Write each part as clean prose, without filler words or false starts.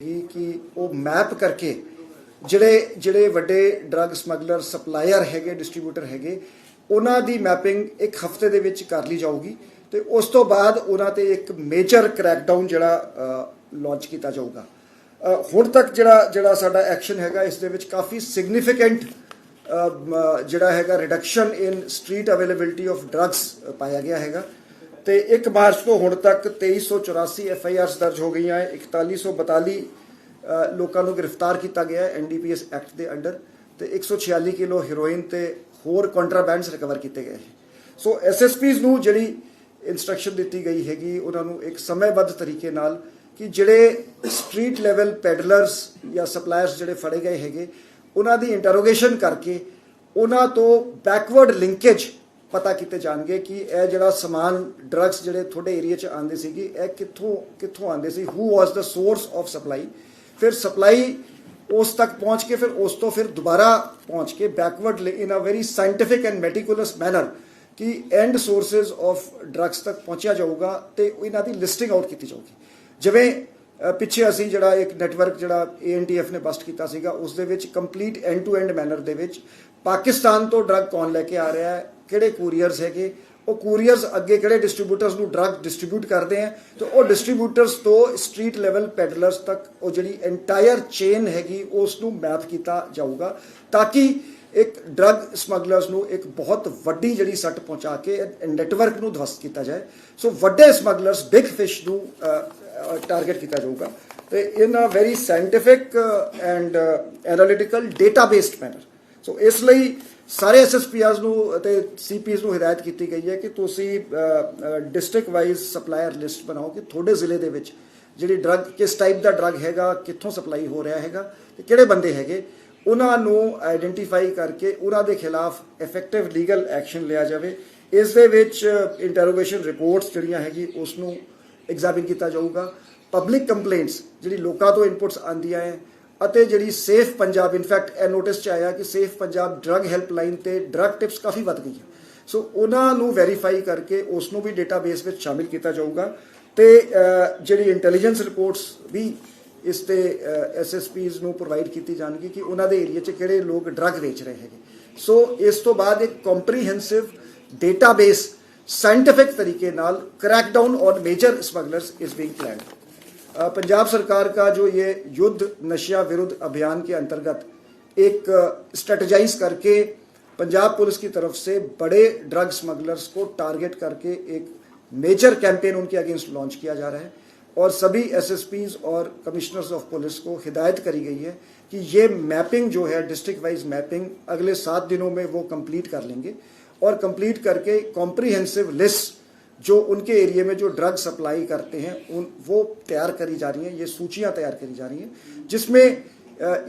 कि वो मैप करके ਜਿਹੜੇ ਜਿਹੜੇ ਵੱਡੇ ਡਰੱਗ ਸਮਗਲਰ ਸਪਲਾਇਰ ਹੈਗੇ ਡਿਸਟ੍ਰੀਬਿਊਟਰ ਹੈਗੇ ਉਹਨਾਂ ਦੀ ਮੈਪਿੰਗ ਇੱਕ ਹਫਤੇ ਦੇ ਵਿੱਚ ਕਰ ਲਈ ਜਾਊਗੀ ਤੇ ਉਸ ਤੋਂ ਬਾਅਦ ਉਹਨਾਂ ਤੇ ਇੱਕ ਮੇਜਰ ਕ੍ਰੈਕਡਾਊਨ ਜਿਹੜਾ ਲਾਂਚ ਕੀਤਾ ਜਾਊਗਾ। ਹੁਣ ਤੱਕ ਜਿਹੜਾ ਸਾਡਾ ਐਕਸ਼ਨ ਹੈਗਾ ਇਸ ਦੇ ਵਿੱਚ ਕਾਫੀ ਸਿਗਨੀਫੀਕੈਂਟ ਜਿਹੜਾ ਹੈਗਾ reduction in street availability of drugs ਪਾਇਆ ਗਿਆ ਹੈਗਾ ਤੇ 1 ਮਾਰਚ ਤੋਂ ਹੁਣ ਤੱਕ 2384 FIRs ਦਰਜ ਹੋ ਗਈਆਂ ਹੈ। 4142 ਲੋਕਾਂ ਨੂੰ ਗ੍ਰਿਫਤਾਰ ਕੀਤਾ ਗਿਆ ਹੈ NDPS ਐਕਟ ਦੇ ਅੰਡਰ ਤੇ 146 ਕਿਲੋ ਹੈਰੋਇਨ ਤੇ ਹੋਰ ਕੰਟਰਾਬੈਂਡਸ ਰਿਕਵਰ ਕੀਤੇ ਗਏ ਹੈ। ਸੋ SSPs ਨੂੰ ਜਿਹੜੀ ਇੰਸਟਰਕਸ਼ਨ ਦਿੱਤੀ ਗਈ ਹੈਗੀ ਉਹਨਾਂ ਨੂੰ ਇੱਕ ਸਮੇਬੱਧ ਤਰੀਕੇ ਨਾਲ ਕਿ ਜਿਹੜੇ ਸਟਰੀਟ ਲੈਵਲ ਪੈਡਲਰਸ ਜਾਂ ਸਪਲਾਇਰਸ ਜਿਹੜੇ ਫੜੇ ਗਏ ਹੈਗੇ ਉਹਨਾਂ ਦੀ ਇੰਟਰੋਗੇਸ਼ਨ ਕਰਕੇ ਉਹਨਾਂ ਤੋਂ ਬੈਕਵਰਡ ਲਿੰਕੇਜ ਪਤਾ ਕੀਤੇ ਜਾਣਗੇ ਕਿ ਇਹ ਜਿਹੜਾ ਸਮਾਨ ਡਰੱਗਸ ਜਿਹੜੇ ਤੁਹਾਡੇ ਏਰੀਆ 'ਚ ਆਉਂਦੇ ਸੀਗੇ ਇਹ ਕਿੱਥੋਂ ਆਉਂਦੇ ਸੀ, ਹੂ ਵਾਸ ਦਾ ਸੋਰਸ ਆਫ ਸਪਲਾਈ। फिर सप्लाई उस तक पहुँच के फिर दोबारा पहुँच के backward in a very scientific and meticulous manner कि एंड सोर्सेज ऑफ ड्रग्स तक पहुँचा जाऊगा तो इन्हों की लिस्टिंग आउट की जाऊगी। जिवें पिछे असी जिहड़ा एक नैटवर्क जिहड़ा ANTF ने बस्ट किया सीगा उस दे विच complete end to end manner दे विच पाकिस्तान तो ड्रग कौन लैके आ रहा है, किहड़े कूरीयर्स हैगे, वो कूरीयर्स अगे किहड़े डिस्ट्रीब्यूटर्स नूं ड्रग डिस्ट्रीब्यूट करते हैं तो वो डिस्ट्रीब्यूटर्स तो स्ट्रीट लेवल पैडलर्स तक वो जिहड़ी एंटायर चेन हैगी उस नूं मैप किया जाऊगा ताकि एक ड्रग समगलर्स नूं एक बहुत वड्डी जिहड़ी सट पहुँचा के नैटवर्क नूं ध्वस्त किया जाए। सो वड्डे समगलर्स बिग फिश नूं टारगेट किया जाऊगा तो in a very scientific and analytical data based manner. So इसलिए सारे SSPs ਨੂੰ ਅਤੇ CPs ਨੂੰ ਹਦਾਇਤ ਕੀਤੀ ਗਈ ਹੈ ਕਿ ਤੁਸੀਂ ਡਿਸਟ੍ਰਿਕਟ ਵਾਈਜ਼ ਸਪਲਾਇਰ ਲਿਸਟ ਬਣਾਓ ਕਿ ਤੁਹਾਡੇ ਜ਼ਿਲ੍ਹੇ ਦੇ ਵਿੱਚ ਜਿਹੜੀ ਡਰੱਗ ਕਿਸ ਟਾਈਪ ਦਾ ਡਰੱਗ ਹੈਗਾ, ਕਿੱਥੋਂ ਸਪਲਾਈ ਹੋ ਰਿਹਾ ਹੈਗਾ ਤੇ ਕਿਹੜੇ ਬੰਦੇ ਹੈਗੇ ਉਹਨਾਂ ਨੂੰ ਆਈਡੈਂਟੀਫਾਈ ਕਰਕੇ ਉਹਨਾਂ ਦੇ ਖਿਲਾਫ ਇਫੈਕਟਿਵ ਲੀਗਲ ਐਕਸ਼ਨ ਲਿਆ ਜਾਵੇ। ਇਸ ਦੇ ਵਿੱਚ ਇੰਟਰੋਗੇਸ਼ਨ ਰਿਪੋਰਟਸ ਜਿਹੜੀਆਂ ਹੈਗੀ ਉਸ ਨੂੰ ਐਗਜ਼ਾਮਿਨ ਕੀਤਾ ਜਾਊਗਾ। ਪਬਲਿਕ ਕੰਪਲੇਂਟਸ ਜਿਹੜੀ ਲੋਕਾਂ ਤੋਂ ਇਨਪੁਟਸ ਆਉਂਦੀਆਂ ਹੈ ਅਤੇ ਜਿਹੜੀ ਸੇਫ ਪੰਜਾਬ ਇਨਫੈਕਟ ਇਹ ਨੋਟਿਸ 'ਚ ਆਇਆ ਕਿ ਸੇਫ ਪੰਜਾਬ ਡਰੱਗ ਹੈਲਪਲਾਈਨ ਤੇ ਡਰੱਗ ਟਿਪਸ ਕਾਫੀ ਵੱਧ ਗਈ ਹੈ। ਸੋ ਉਹਨਾਂ ਨੂੰ ਵੈਰੀਫਾਈ ਕਰਕੇ ਉਸ ਨੂੰ ਵੀ ਡੇਟਾਬੇਸ ਵਿੱਚ ਸ਼ਾਮਿਲ ਕੀਤਾ ਜਾਊਗਾ ਤੇ ਜਿਹੜੀ ਇੰਟੈਲੀਜੈਂਸ ਰਿਪੋਰਟਸ ਵੀ ਇਸ ਤੇ SSPs ਨੂੰ ਪ੍ਰੋਵਾਈਡ ਕੀਤੀ ਜਾਣਗੀ ਕਿ ਉਹਨਾਂ ਦੇ ਏਰੀਆ 'ਚ ਕਿਹੜੇ ਲੋਕ ਡਰੱਗ ਵੇਚ ਰਹੇ ਹੈਗੇ। ਸੋ ਇਸ ਤੋਂ ਬਾਅਦ ਇੱਕ ਕੰਪਰੀਹੈਂਸਿਵ ਡੇਟਾਬੇਸ ਸਾਇੰਟਿਫਿਕ ਤਰੀਕੇ ਨਾਲ crackdown on major smugglers is being planned. Punjab सरकार का जो ये युद्ध नशा विरुद्ध अभियान के अंतर्गत एक स्ट्रेटजाइज करके पंजाब पुलिस की तरफ से बड़े ड्रग स्मगलर्स को टारगेट करके एक मेजर कैंपेन उनके अगेंस्ट लॉन्च किया जा रहा है और सभी SSPs और कमिश्नर्स ऑफ पुलिस को हिदायत करी गई है कि ये मैपिंग जो है डिस्ट्रिक्ट वाइज मैपिंग अगले 7 दिनों में वो कंप्लीट कर लेंगे और कंप्लीट करके कॉम्प्रीहेंसिव लिस्ट जो उनके एरिया में जो ड्रग सप्लाई करते हैं वो तैयार करी जा रही हैं, ये सूचियां तैयार करी जा रही हैं जिसमें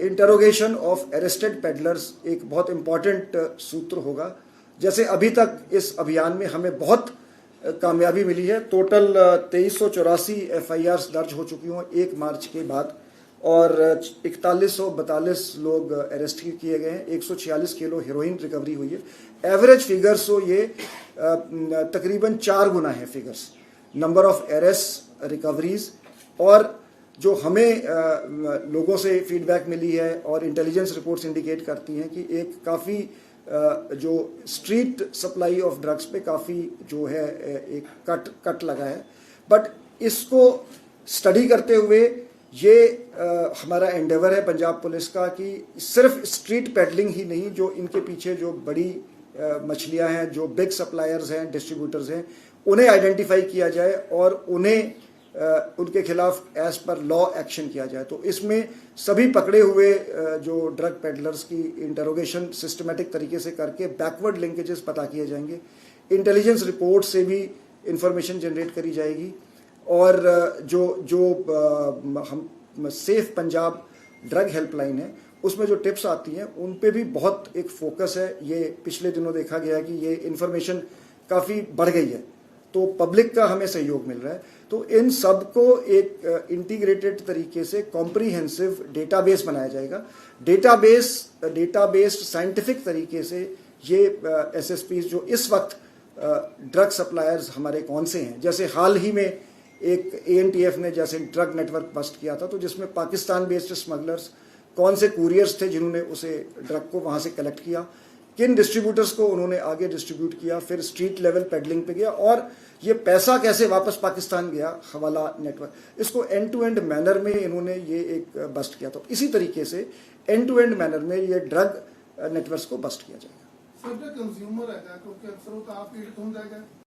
इंटरोगेशन ऑफ अरेस्टेड पेडलर्स एक बहुत इम्पॉर्टेंट सूत्र होगा। जैसे अभी तक इस अभियान में हमें बहुत कामयाबी मिली है। टोटल 2384 FIRs दर्ज हो चुकी हों 1 मार्च के बाद और 4142 लोग अरेस्ट किए गए हैं। 146 किलो हेरोइन रिकवरी हुई है। एवरेज फिगर्स तो ये तकरीबन 4 गुना है figures, number of arrest recoveries और जो हमें लोगों से फीडबैक मिली है और इंटेलिजेंस रिपोर्ट्स इंडिकेट करती हैं कि एक काफ़ी जो स्ट्रीट सप्लाई ऑफ ड्रग्स पे काफ़ी जो है एक कट लगा है। बट इसको स्टडी करते हुए ये हमारा एंडेवर है पंजाब पुलिस का कि सिर्फ स्ट्रीट पेडलिंग ही नहीं, जो इनके पीछे जो बड़ी मछलियां हैं, जो बिग सप्लायर्स हैं, डिस्ट्रीब्यूटर्स हैं, उन्हें आइडेंटिफाई किया जाए और उन्हें उनके खिलाफ एज पर लॉ एक्शन किया जाए। तो इसमें सभी पकड़े हुए जो ड्रग पेडलर्स की इंटरोगेशन सिस्टमेटिक तरीके से करके बैकवर्ड लिंकेजेस पता किए जाएंगे। इंटेलिजेंस रिपोर्ट से भी इंफॉर्मेशन जनरेट करी जाएगी और जो हम सेफ पंजाब ड्रग हेल्पलाइन है उसमें जो टिप्स आती हैं उन पे भी बहुत एक फोकस है। ये पिछले दिनों देखा गया कि ये इन्फॉर्मेशन काफ़ी बढ़ गई है तो पब्लिक का हमें सहयोग मिल रहा है। तो इन सब को एक इंटीग्रेटेड तरीके से कॉम्प्रीहेंसिव डेटाबेस बनाया जाएगा। डेटाबेस्ड साइंटिफिक तरीके से ये SSPs जो इस वक्त ड्रग सप्लायर्स हमारे कौन से हैं, जैसे हाल ही में एक ANTF ने जैसे ड्रग नेटवर्क बस्ट किया था, तो जिसमें पाकिस्तान बेस्ड स्मगलर्स, कौन से कुरियर्स थे जिन्होंने उसे ड्रग को वहाँ से कलेक्ट किया, किन डिस्ट्रीब्यूटर्स को उन्होंने आगे डिस्ट्रीब्यूट किया, फिर स्ट्रीट लेवल पेडलिंग पे गया, और ये पैसा कैसे वापस पाकिस्तान गया, हवाला नेटवर्क, इसको एंड टू एंड मैनर में इन्होंने ये एक बस्ट किया। तो इसी तरीके से एंड टू एंड मैनर में ये ड्रग नेटवर्क्स को बस्ट किया जाएगा। सर, कंज्यूमर है क्योंकि अक्सर आप पीड़ित होंगे